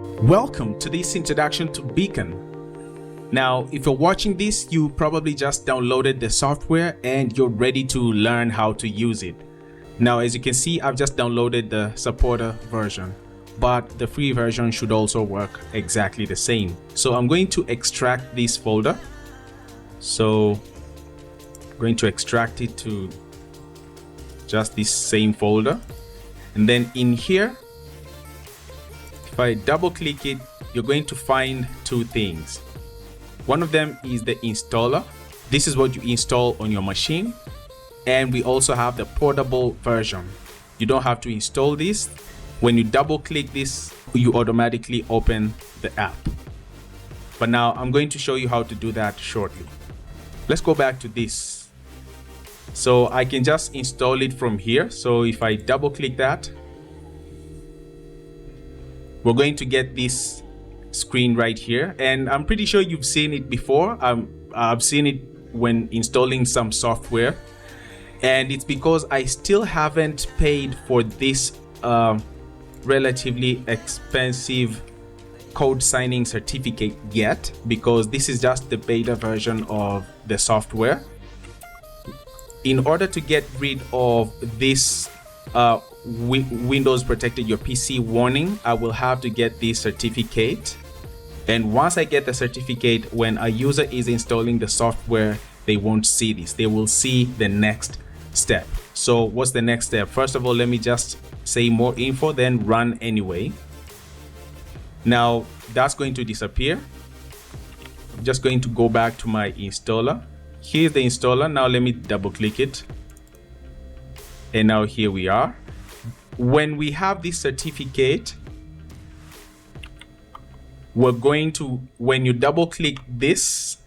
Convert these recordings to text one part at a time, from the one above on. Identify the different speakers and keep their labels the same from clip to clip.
Speaker 1: Welcome to this introduction to Beacon. Now, if you're watching this, you probably just downloaded the software and you're ready to learn how to use it. Now, as you can see, I've just downloaded the supporter version, but the free version should also work exactly the same. So I'm going to extract this folder. So I'm going to extract it to just this same folder. And then in here, if I double click it, you're going to find two things. One of them is the installer. This is what you install on your machine. And we also have the portable version. You don't have to install this. When you double click this, you automatically open the app. But now I'm going to show you how to do that shortly. Let's go back to this. So I can just install it from here. So if I double click that, we're going to get this screen right here. And I'm pretty sure you've seen it before. I've seen it when installing some software. And it's because I still haven't paid for this relatively expensive code signing certificate yet, because this is just the beta version of the software. In order to get rid of this Windows protected your PC warning, I will have to get this certificate. And once I get the certificate, when a user is installing the software, they won't see this. They will see the next step. So what's the next step? First of all, let me just say more info, then run anyway. Now that's going to disappear. I'm just going to go back to my installer. Here's the installer. Now let me double click it. And now here we are. When we have this certificate, we're going to, when you double click this,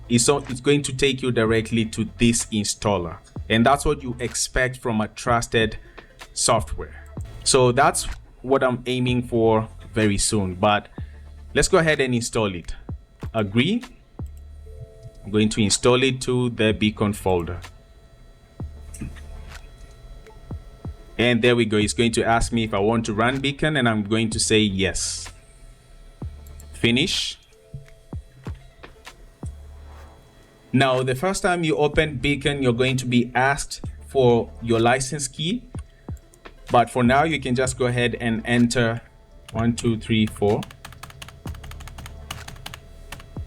Speaker 1: it's going to take you directly to this installer. And that's what you expect from a trusted software. So that's what I'm aiming for very soon. But let's go ahead and install it. Agree. I'm going to install it to the Beacon folder. And there we go. It's going to ask me if I want to run Beacon, and I'm going to say yes. Finish. Now, the first time you open Beacon, you're going to be asked for your license key. But for now, you can just go ahead and enter 1, 2, 3, 4.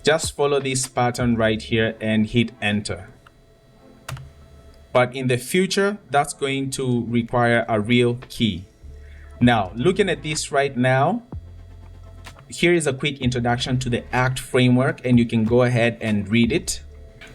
Speaker 1: Just follow this pattern right here and hit enter. But in the future, that's going to require a real key. Now, looking at this right now, here is a quick introduction to the ACT framework, and you can go ahead and read it.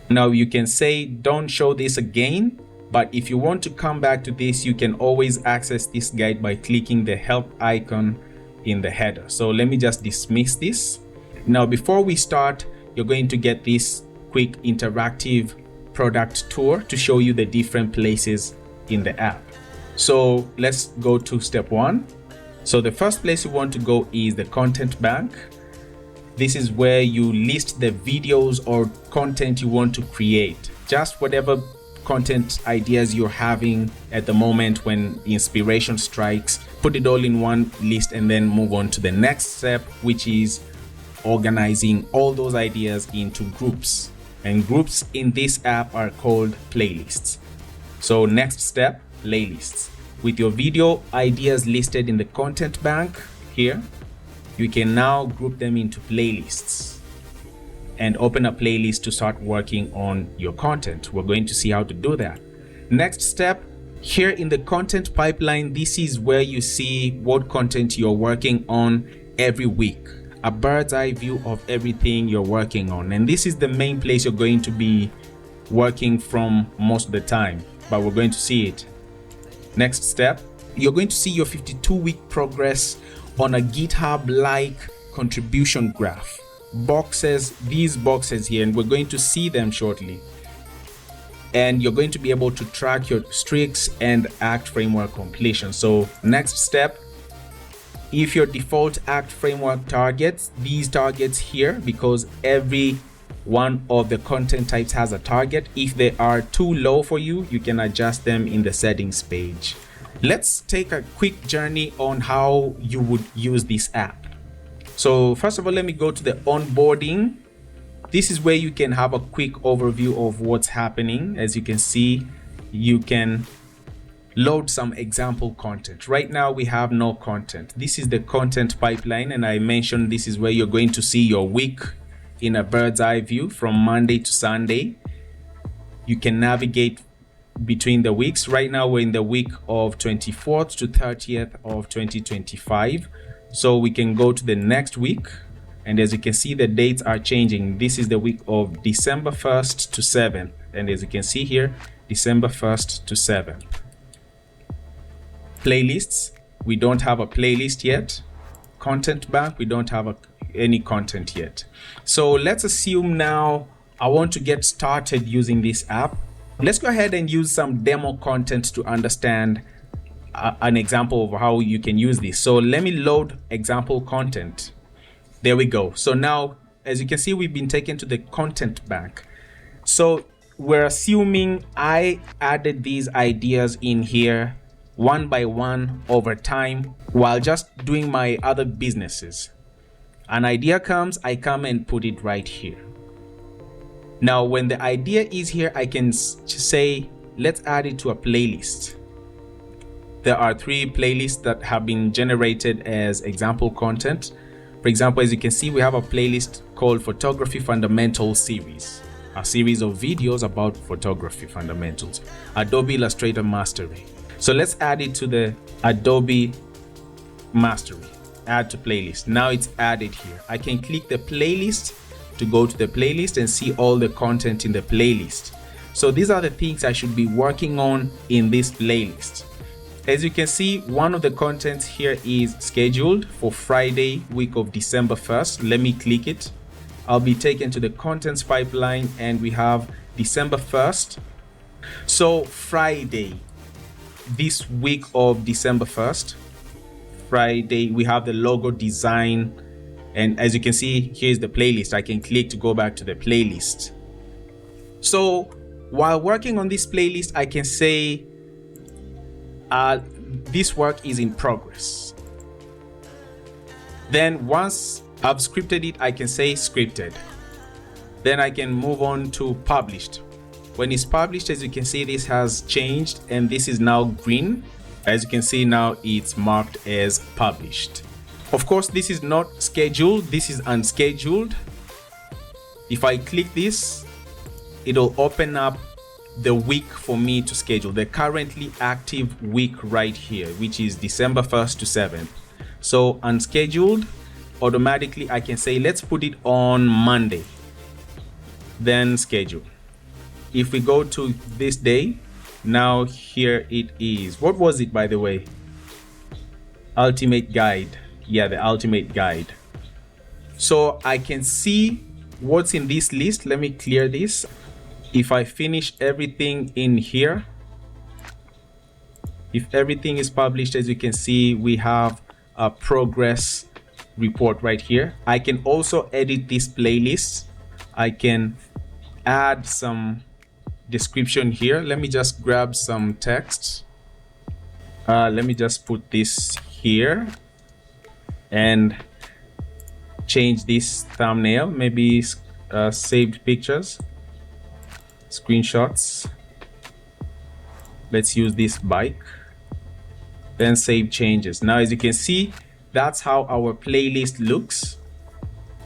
Speaker 1: Now you can say, don't show this again, but if you want to come back to this, you can always access this guide by clicking the help icon in the header. So let me just dismiss this. Now, before we start, you're going to get this quick interactive product tour to show you the different places in the app. So let's go to step 1. So the first place you want to go is the content bank. This is where you list the videos or content you want to create. Just whatever content ideas you're having at the moment when inspiration strikes, put it all in one list and then move on to the next step, which is organizing all those ideas into groups. And groups in this app are called playlists. So next step, playlists. With your video ideas listed in the content bank here, you can now group them into playlists and open a playlist to start working on your content. We're going to see how to do that. Next step, here in the content pipeline, this is where you see what content you're working on every week. A bird's eye view of everything you're working on. And this is the main place you're going to be working from most of the time, but we're going to see it. Next step, you're going to see your 52-week progress on a GitHub-like contribution graph. These boxes here, and we're going to see them shortly. And you're going to be able to track your streaks and ACT framework completion. So next step, if your default ACT framework targets, these targets here, because every one of the content types has a target. If they are too low for you, you can adjust them in the settings page. Let's take a quick journey on how you would use this app. So first of all, let me go to the onboarding. This is where you can have a quick overview of what's happening. As you can see, you can load some example content. Right now we have no content. This is the content pipeline, and I mentioned this is where you're going to see your week in a bird's eye view from Monday to Sunday. You can navigate between the weeks. Right now we're in the week of 24th to 30th of 2025. So we can go to the next week, and as you can see, the dates are changing. This is the week of December 1st to 7th, and as you can see here, December 1st to 7th. Playlists, we don't have a playlist yet. Content bank, we don't have any content yet. So let's assume now I want to get started using this app. Let's go ahead and use some demo content to understand an example of how you can use this. So let me load example content. There we go. So now, as you can see, we've been taken to the content bank. So we're assuming I added these ideas in here one by one over time while just doing my other businesses. An idea comes, I come and put it right here. Now, when the idea is here, I can say, let's add it to a playlist. There are 3 playlists that have been generated as example content. For example, as you can see, we have a playlist called Photography Fundamentals Series, a series of videos about photography fundamentals, Adobe Illustrator Mastery. So let's add it to the Adobe Mastery, add to playlist. Now it's added here. I can click the playlist to go to the playlist and see all the content in the playlist. So these are the things I should be working on in this playlist. As you can see, one of the contents here is scheduled for Friday, week of December 1st. Let me click it. I'll be taken to the contents pipeline, and we have December 1st. So Friday, this week of December 1st, Friday, we have the logo design. And as you can see, here's the playlist. I can click to go back to the playlist. So while working on this playlist, I can say this work is in progress. Then once I've scripted it, I can say scripted. Then I can move on to published. When it's published, as you can see, this has changed and this is now green. As you can see now, it's marked as published. Of course, this is not scheduled, this is unscheduled. If I click this, it'll open up the week for me to schedule, the currently active week right here, which is December 1st to 7th. So unscheduled, automatically I can say, let's put it on Monday, then schedule. If we go to this day, now here it is. What was it, by the way? Ultimate guide. Yeah, the ultimate guide. So I can see what's in this list. Let me clear this. If I finish everything in here, if everything is published, as you can see, we have a progress report right here. I can also edit this playlist. I can add some description here. Let me just grab some text. Let me just put this here and change this thumbnail, maybe saved pictures, screenshots. Let's use this bike, then save changes. Now, as you can see, that's how our playlist looks.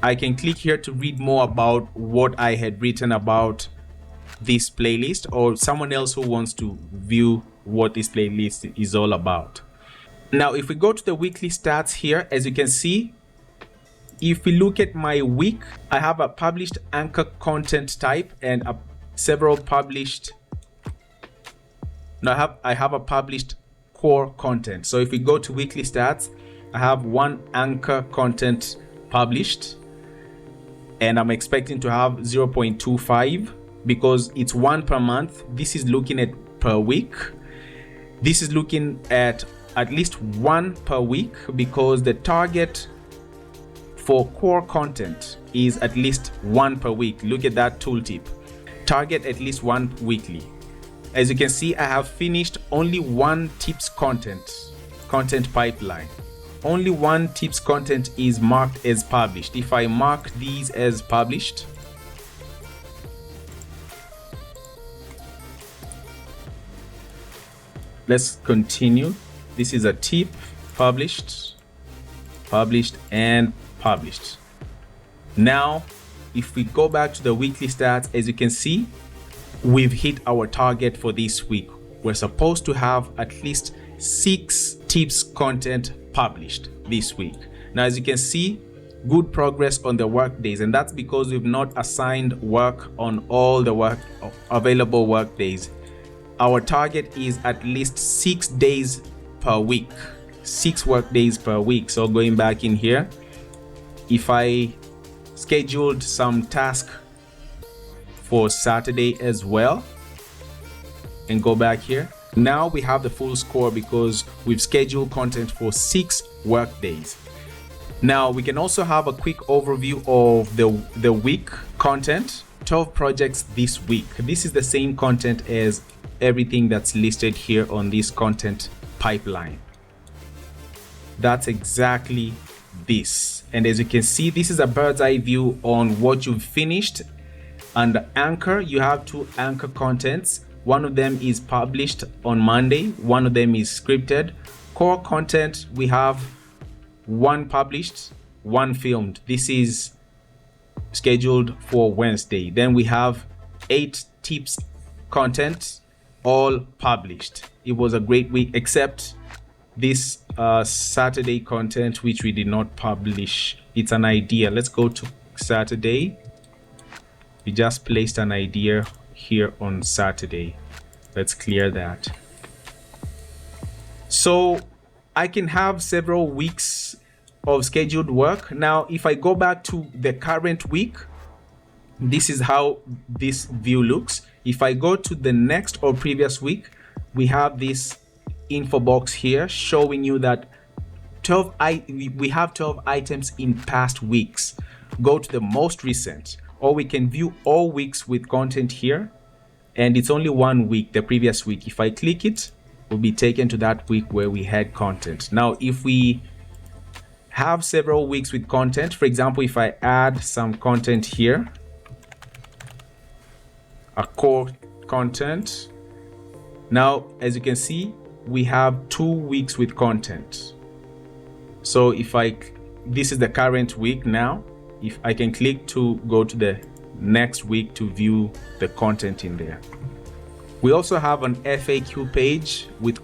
Speaker 1: I can click here to read more about what I had written about this playlist, or someone else who wants to view what this playlist is all about. Now, if we go to the weekly stats here, as you can see, if we look at my week, I have a published anchor content type and several published. Now I have a published core content. So if we go to weekly stats, I have one anchor content published, and I'm expecting to have 0.25 because it's one per month. This is looking at per week. This is looking at least one per week because the target for core content is at least one per week. Look at that tooltip. Target at least one weekly. As you can see, I have finished only one tips content pipeline. only one tips content is marked as published. If I mark these as published, let's continue. This is a tip, published, published, and published. Now, if we go back to the weekly stats, as you can see, we've hit our target for this week. We're supposed to have at least 6 tips content published this week. Now, as you can see, good progress on the work days, and that's because we've not assigned work on all the available work days. Our target is at least 6 days per week, 6 work days per week. So going back in here, if I scheduled some task for Saturday as well and go back here, now we have the full score because we've scheduled content for 6 work days. Now we can also have a quick overview of the week content. 12 projects this week. This is the same content as everything that's listed here on this content pipeline. That's exactly this. And as you can see, this is a bird's eye view on what you've finished. Under anchor, you have 2 anchor contents. One of them is published on Monday, one of them is scripted. Core content, we have 1 published, 1 filmed. This is scheduled for Wednesday. Then we have 8 tips content, all published. It was a great week, except this Saturday content, which we did not publish. It's an idea. Let's go to Saturday. We just placed an idea here on Saturday. Let's clear that. So I can have several weeks of scheduled work. Now, if I go back to the current week, this is how this view looks. If I go to the next or previous week, we have this info box here showing you that we have 12 items in past weeks. Go to the most recent, or we can view all weeks with content here, and it's only 1 week, the previous week. If I click it, we'll be taken to that week where we had content. Now, if we have several weeks with content, for example, if I add some content here, a core content, now as you can see, we have 2 weeks with content. So if this is the current week now, if I can click to go to the next week to view the content in there. We also have an FAQ page with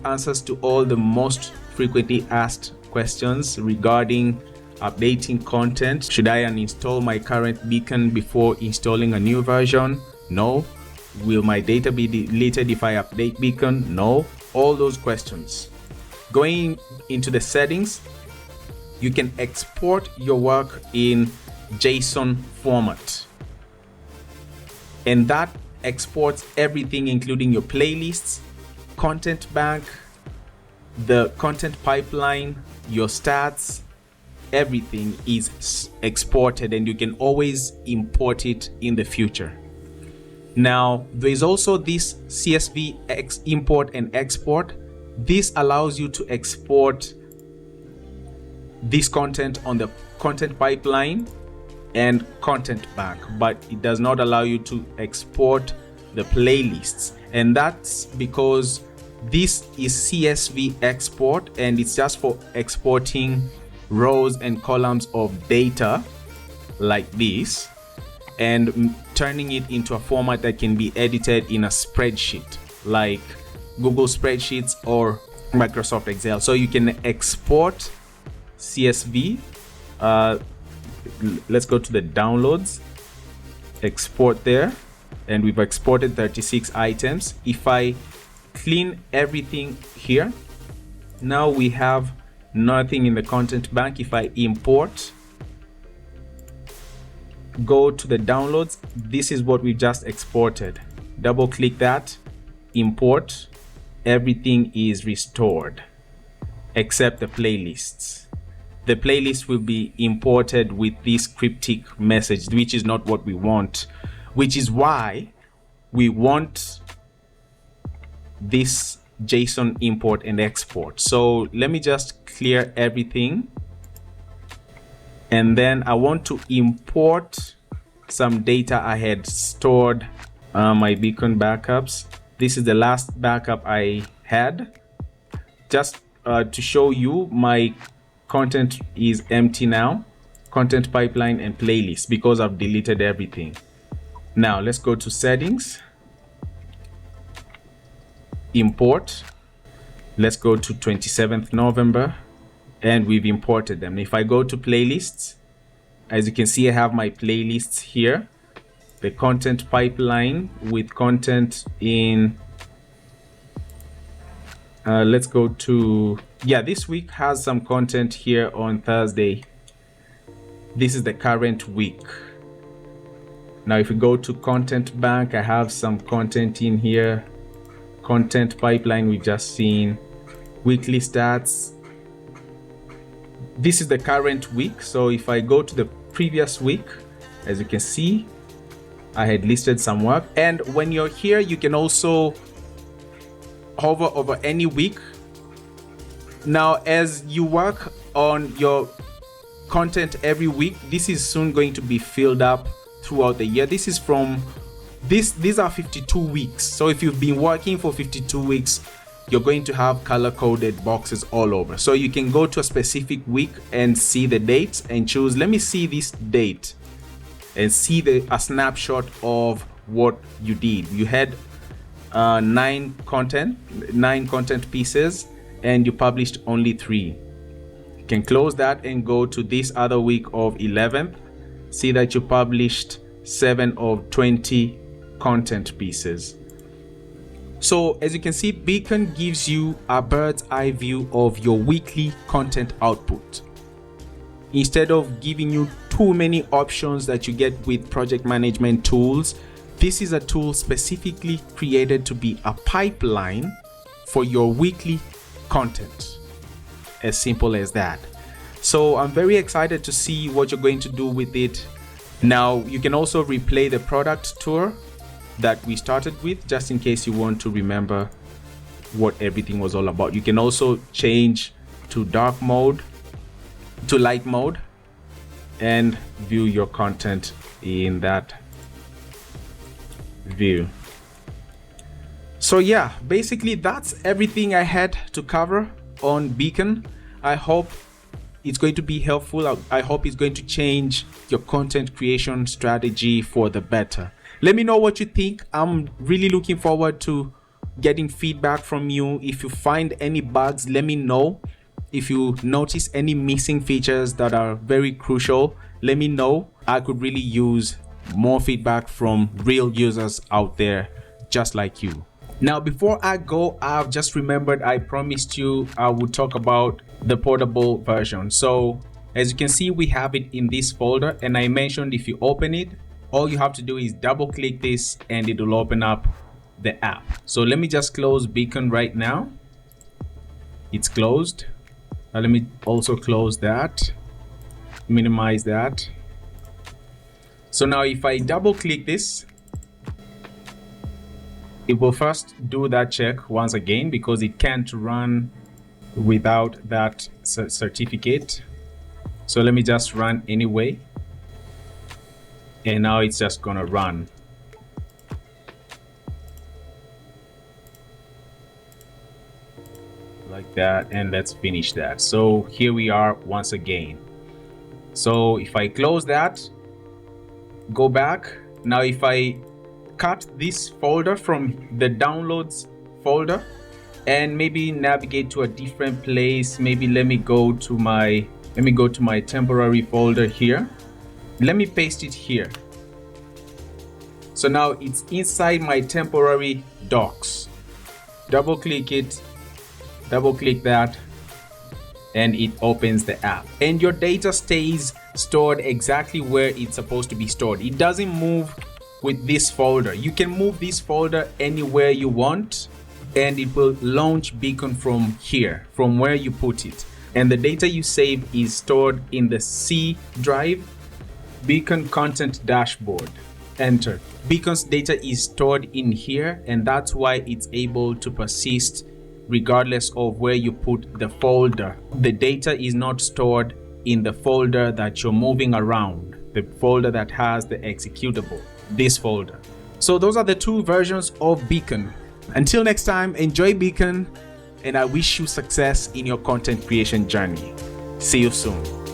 Speaker 1: answers to all the most frequently asked questions regarding updating content. Should I uninstall my current beacon before installing a new version? No. Will my data be deleted if I update beacon? No. All those questions. Going into the settings, you can export your work in JSON format. And that exports everything, including your playlists, content bank, the content pipeline, your stats. Everything is exported, and you can always import it in the future. Now, there is also this CSV import and export. This allows you to export this content on the content pipeline and content bank, but it does not allow you to export the playlists. And that's because this is CSV export, and it's just for exporting rows and columns of data like this and turning it into a format that can be edited in a spreadsheet like Google Spreadsheets or Microsoft Excel. So you can export CSV. Let's go to the downloads, export there, and we've exported 36 items. If I clean everything here, now we have nothing in the content bank. If I import, go to the downloads, this is what we just exported. Double click that, import, everything is restored except the playlists. The playlist will be imported with this cryptic message, which is not what we want, which is why we want this JSON import and export. So let me just clear everything. And then I want to import some data I had stored, my Beacon backups. This is the last backup I had. Just to show you, my content is empty now. Content pipeline and playlist, because I've deleted everything. Now let's go to settings, import. Let's go to 27th November, and we've imported them. If I go to playlists, as you can see, I have my playlists here, the content pipeline with content in, let's go to, yeah, this week has some content here on Thursday. This is the current week. Now, if we go to content bank, I have some content in here. Content pipeline, we've just seen. Weekly stats. This is the current week. So if I go to the previous week, as you can see, I had listed some work. And when you're here, you can also hover over any week. Now, as you work on your content every week, this is soon going to be filled up throughout the year. This is from these are 52 weeks. So if you've been working for 52 weeks, you're going to have color coded boxes all over. So you can go to a specific week and see the dates and choose, let me see this date, and see a snapshot of what you did. You had 9 content pieces, and you published only 3. You can close that and go to this other week of 11th. See that you published 7 of 20 content pieces. So as you can see, Beacon gives you a bird's eye view of your weekly content output. Instead of giving you too many options that you get with project management tools, this is a tool specifically created to be a pipeline for your weekly content. As simple as that. So I'm very excited to see what you're going to do with it. Now, you can also replay the product tour that we started with, just in case you want to remember what everything was all about. You can also change to dark mode, to light mode, and view your content in that view. So yeah, basically that's everything I had to cover on Beacon. I hope it's going to be helpful. I hope it's going to change your content creation strategy for the better. Let me know what you think. I'm really looking forward to getting feedback from you. If you find any bugs, let me know. If you notice any missing features that are very crucial, let me know. I could really use more feedback from real users out there just like you. Now, before I go, I've just remembered I promised you I would talk about the portable version. So as you can see, we have it in this folder, and I mentioned if you open it, all you have to do is double click this and it will open up the app. So let me just close Beacon right now. It's closed. Let me also close that, minimize that. So now if I double click this, it will first do that check once again because it can't run without that certificate. So let me just run anyway. And now it's just gonna run. Like that, and let's finish that. So here we are once again. So if I close that, go back. Now if I cut this folder from the downloads folder and maybe navigate to a different place, maybe let me go to my temporary folder here. Let me paste it here. So now it's inside my temporary docs. Double click it, double click that, and it opens the app. And your data stays stored exactly where it's supposed to be stored. It doesn't move with this folder. You can move this folder anywhere you want, and it will launch Beacon from here, from where you put it. And the data you save is stored in the C drive, Beacon content dashboard. Enter. Beacon's data is stored in here, and that's why it's able to persist regardless of where you put the folder. The data is not stored in the folder that you're moving around, the folder that has the executable, this folder. So those are the two versions of Beacon. Until next time, enjoy Beacon, and I wish you success in your content creation journey. See you soon.